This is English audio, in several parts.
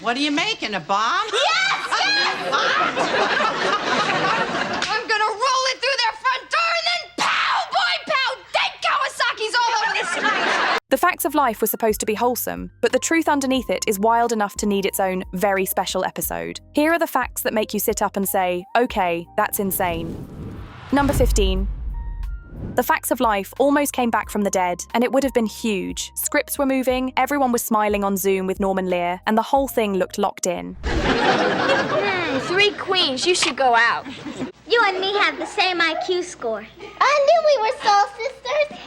What are you making, a bomb? Yes! Yes! I'm gonna roll it through their front door and then pow, boy, pow! Dead Kawasaki's all over the street! The Facts of Life was supposed to be wholesome, but the truth underneath it is wild enough to need its own very special episode. Here are the facts that make you sit up and say, okay, that's insane. Number 15. The Facts of Life almost came back from the dead, and it would have been huge. Scripts were moving, everyone was smiling on Zoom with Norman Lear, and the whole thing looked locked in. 3 queens, you should go out. You and me have the same IQ score. I knew we were soul sisters.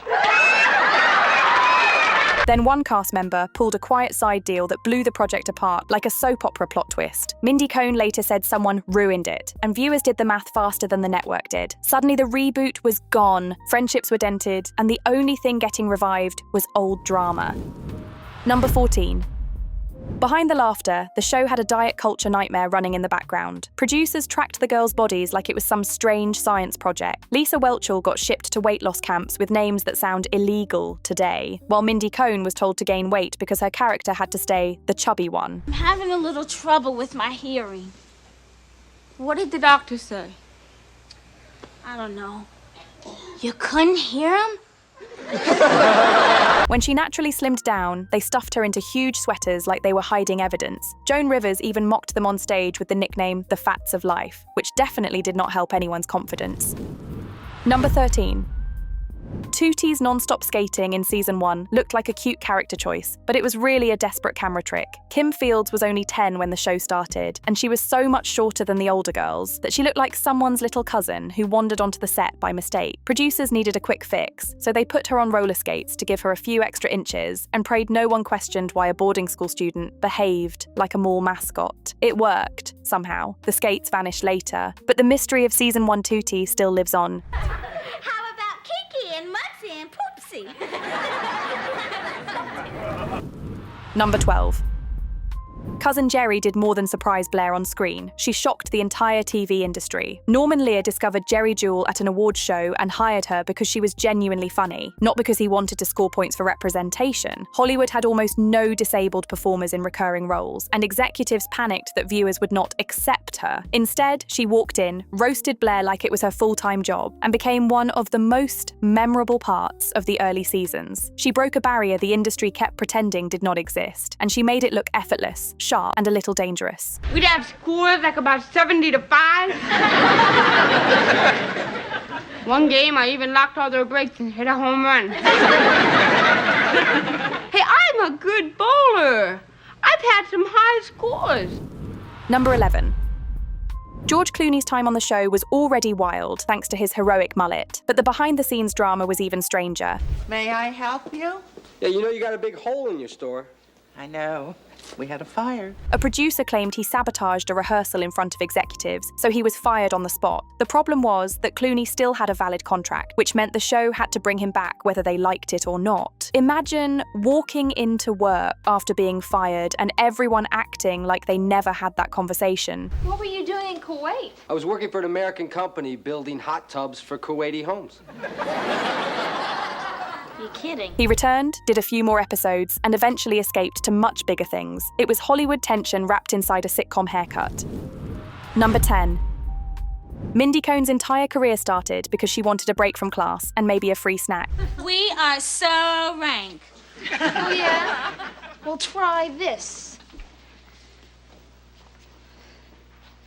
Then one cast member pulled a quiet side deal that blew the project apart like a soap opera plot twist. Mindy Cohn later said someone ruined it, and viewers did the math faster than the network did. Suddenly the reboot was gone, friendships were dented, and the only thing getting revived was old drama. Number 14. Behind the laughter, the show had a diet culture nightmare running in the background. Producers tracked the girls' bodies like it was some strange science project. Lisa Whelchel got shipped to weight loss camps with names that sound illegal today, while Mindy Cohn was told to gain weight because her character had to stay the chubby one. I'm having a little trouble with my hearing. What did the doctor say? I don't know. You couldn't hear him? When she naturally slimmed down, they stuffed her into huge sweaters like they were hiding evidence. Joan Rivers even mocked them on stage with the nickname The Fats of Life, which definitely did not help anyone's confidence. Number 13. Tootie's non-stop skating in season 1 looked like a cute character choice, but it was really a desperate camera trick. Kim Fields was only 10 when the show started, and she was so much shorter than the older girls that she looked like someone's little cousin who wandered onto the set by mistake. Producers needed a quick fix, so they put her on roller skates to give her a few extra inches and prayed no one questioned why a boarding school student behaved like a mall mascot. It worked, somehow. The skates vanished later, but the mystery of season 1 Tootie still lives on. How about Kiki and Mutsy and Poopsie? Number 12. Cousin Jerry did more than surprise Blair on screen. She shocked the entire TV industry. Norman Lear discovered Jerry Jewell at an awards show and hired her because she was genuinely funny, not because he wanted to score points for representation. Hollywood had almost no disabled performers in recurring roles, and executives panicked that viewers would not accept her. Instead, she walked in, roasted Blair like it was her full-time job, and became one of the most memorable parts of the early seasons. She broke a barrier the industry kept pretending did not exist, and she made it look effortless, sharp, and a little dangerous. We'd have scores like about 70-5. One game, I even locked all their breaks and hit a home run. Hey, I'm a good bowler. I've had some high scores. Number 11. George Clooney's time on the show was already wild thanks to his heroic mullet, but the behind-the-scenes drama was even stranger. May I help you? Yeah, you know you got a big hole in your store. I know. We had a fire. A producer claimed he sabotaged a rehearsal in front of executives, so he was fired on the spot. The problem was that Clooney still had a valid contract, which meant the show had to bring him back whether they liked it or not. Imagine walking into work after being fired and everyone acting like they never had that conversation. What were you doing in Kuwait? I was working for an American company building hot tubs for Kuwaiti homes. You're kidding. He returned, did a few more episodes, and eventually escaped to much bigger things. It was Hollywood tension wrapped inside a sitcom haircut. Number 10. Mindy Cohn's entire career started because she wanted a break from class and maybe a free snack. We are so rank. Oh, yeah? Well, try this.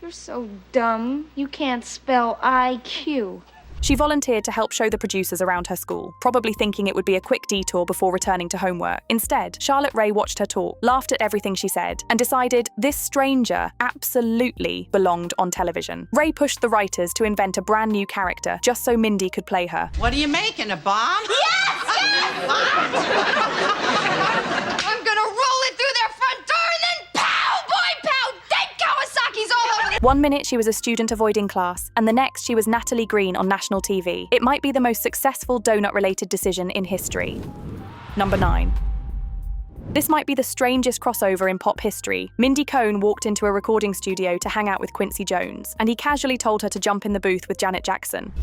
You're so dumb. You can't spell IQ. She volunteered to help show the producers around her school, probably thinking it would be a quick detour before returning to homework. Instead, Charlotte Rae watched her talk, laughed at everything she said, and decided this stranger absolutely belonged on television. Rae pushed the writers to invent a brand new character just so Mindy could play her. What are you making, a bomb? Yes! Yes! I'm gonna roll it through their front door and then pow, boy, pow! Dead Kawasaki's all over the... One minute she was a student avoiding class, and the next she was Natalie Green on national TV. It might be the most successful donut-related decision in history. Number 9. This might be the strangest crossover in pop history. Mindy Cohn walked into a recording studio to hang out with Quincy Jones, and he casually told her to jump in the booth with Janet Jackson.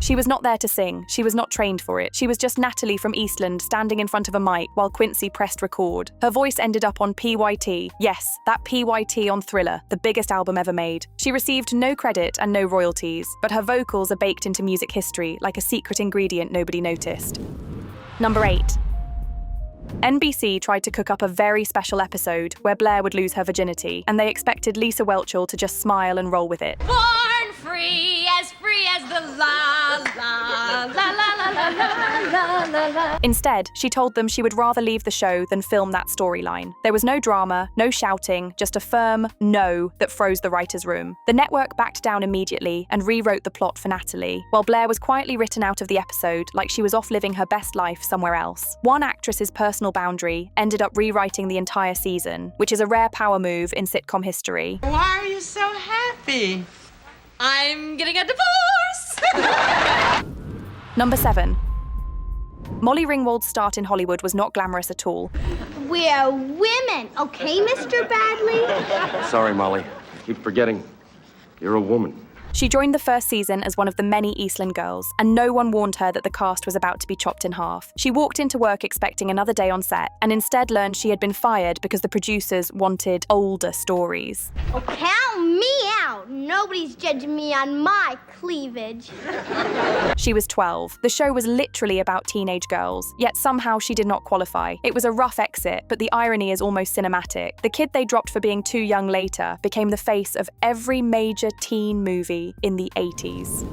She was not there to sing. She was not trained for it. She was just Natalie from Eastland standing in front of a mic while Quincy pressed record. Her voice ended up on PYT. Yes, that PYT on Thriller, the biggest album ever made. She received no credit and no royalties, but her vocals are baked into music history like a secret ingredient nobody noticed. Number 8. NBC tried to cook up a very special episode where Blair would lose her virginity, and they expected Lisa Whelchel to just smile and roll with it. Born free as the la la la la la la la la la. Instead, she told them she would rather leave the show than film that storyline. There was no drama, no shouting, just a firm no that froze the writer's room. The network backed down immediately and rewrote the plot for Natalie, while Blair was quietly written out of the episode like she was off living her best life somewhere else. One actress's personal boundary ended up rewriting the entire season, which is a rare power move in sitcom history. Why are you so happy? I'm getting a divorce. Number 7. Molly Ringwald's start in Hollywood was not glamorous at all. We're women, okay, Mr. Badley? Sorry, Molly. Keep forgetting. You're a woman. She joined the first season as one of the many Eastland girls, and no one warned her that the cast was about to be chopped in half. She walked into work expecting another day on set, and instead learned she had been fired because the producers wanted older stories. Oh, count me out. Nobody's judging me on my cleavage. She was 12. The show was literally about teenage girls, yet somehow she did not qualify. It was a rough exit, but the irony is almost cinematic. The kid they dropped for being too young later became the face of every major teen movie in the 80s.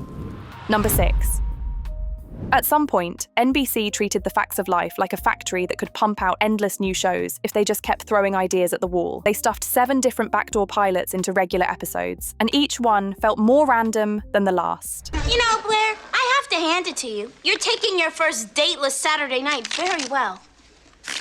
Number 6. At some point, NBC treated The Facts of Life like a factory that could pump out endless new shows if they just kept throwing ideas at the wall. They stuffed 7 different backdoor pilots into regular episodes, and each one felt more random than the last. You know, Blair, I have to hand it to you. You're taking your first dateless Saturday night very well.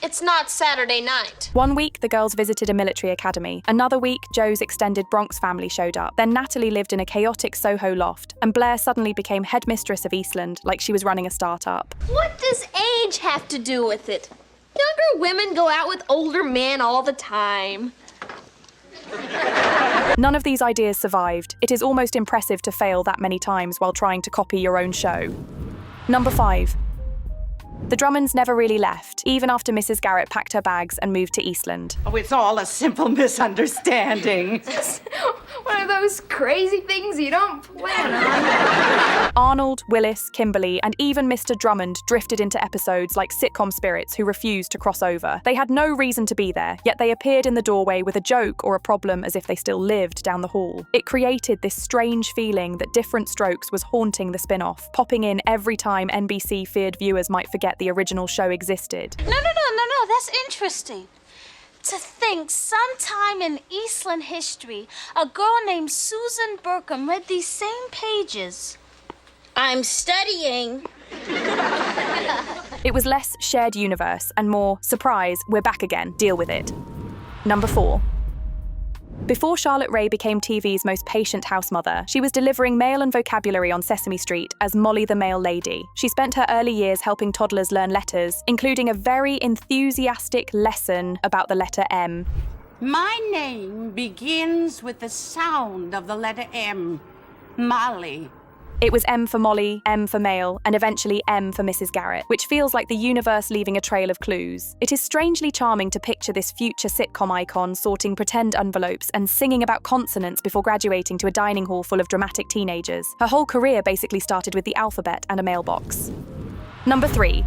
It's not Saturday night. One week, the girls visited a military academy. Another week, Joe's extended Bronx family showed up. Then Natalie lived in a chaotic Soho loft, and Blair suddenly became headmistress of Eastland, like she was running a startup. What does age have to do with it? Younger women go out with older men all the time. None of these ideas survived. It is almost impressive to fail that many times while trying to copy your own show. Number 5. The Drummonds never really left, even after Mrs. Garrett packed her bags and moved to Eastland. Oh, it's all a simple misunderstanding. One of those crazy things you don't plan on. Arnold, Willis, Kimberly, and even Mr. Drummond drifted into episodes like sitcom spirits who refused to cross over. They had no reason to be there, yet they appeared in the doorway with a joke or a problem as if they still lived down the hall. It created this strange feeling that Different Strokes was haunting the spin-off, popping in every time NBC feared viewers might forget the original show existed. No, that's interesting. To think sometime in Eastland history, a girl named Susan Burkham read these same pages. I'm studying. It was less shared universe and more, surprise, we're back again, deal with it. Number 4. Before Charlotte Rae became TV's most patient house mother, she was delivering mail and vocabulary on Sesame Street as Molly the Mail Lady. She spent her early years helping toddlers learn letters, including a very enthusiastic lesson about the letter M. My name begins with the sound of the letter M. Molly. It was M for Molly, M for Mail, and eventually M for Mrs. Garrett, which feels like the universe leaving a trail of clues. It is strangely charming to picture this future sitcom icon sorting pretend envelopes and singing about consonants before graduating to a dining hall full of dramatic teenagers. Her whole career basically started with the alphabet and a mailbox. Number 3.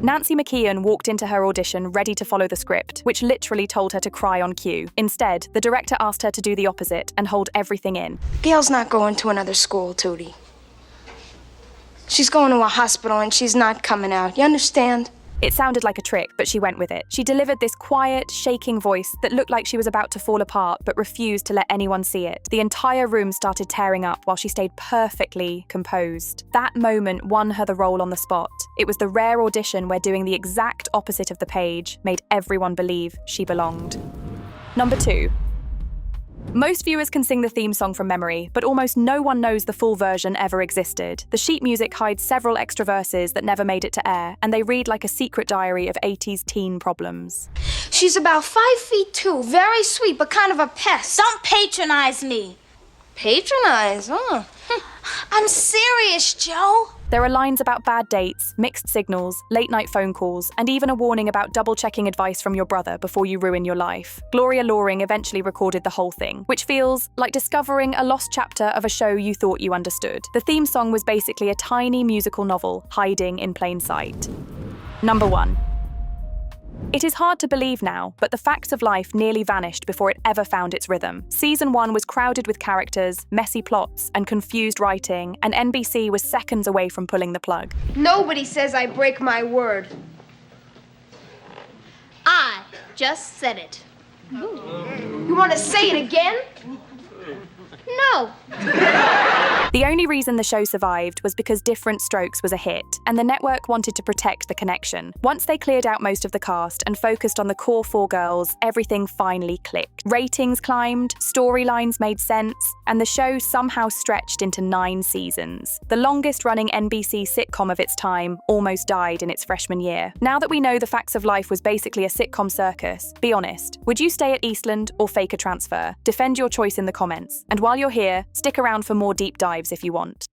Nancy McKeon walked into her audition ready to follow the script, which literally told her to cry on cue. Instead, the director asked her to do the opposite and hold everything in. Gail's not going to another school, Tootie. She's going to a hospital and she's not coming out. You understand? It sounded like a trick, but she went with it. She delivered this quiet, shaking voice that looked like she was about to fall apart, but refused to let anyone see it. The entire room started tearing up while she stayed perfectly composed. That moment won her the role on the spot. It was the rare audition where doing the exact opposite of the page made everyone believe she belonged. Number 2. Most viewers can sing the theme song from memory, but almost no one knows the full version ever existed. The sheet music hides several extra verses that never made it to air, and they read like a secret diary of 80s teen problems. She's about 5'2", very sweet, but kind of a pest. Don't patronize me. Patronize, huh? I'm serious, Joe. There are lines about bad dates, mixed signals, late-night phone calls, and even a warning about double-checking advice from your brother before you ruin your life. Gloria Loring eventually recorded the whole thing, which feels like discovering a lost chapter of a show you thought you understood. The theme song was basically a tiny musical novel hiding in plain sight. Number 1. It is hard to believe now, but the facts of life nearly vanished before it ever found its rhythm. Season 1 was crowded with characters, messy plots, and confused writing, and NBC was seconds away from pulling the plug. Nobody says I break my word. I just said it. You want to say it again? No. The only reason the show survived was because Different Strokes was a hit, and the network wanted to protect the connection. Once they cleared out most of the cast and focused on the core 4 girls, everything finally clicked. Ratings climbed, storylines made sense, and the show somehow stretched into 9 seasons. The longest-running NBC sitcom of its time almost died in its freshman year. Now that we know the facts of life was basically a sitcom circus, be honest, would you stay at Eastland or fake a transfer? Defend your choice in the comments. And while you're here, stick around for more deep dives if you want.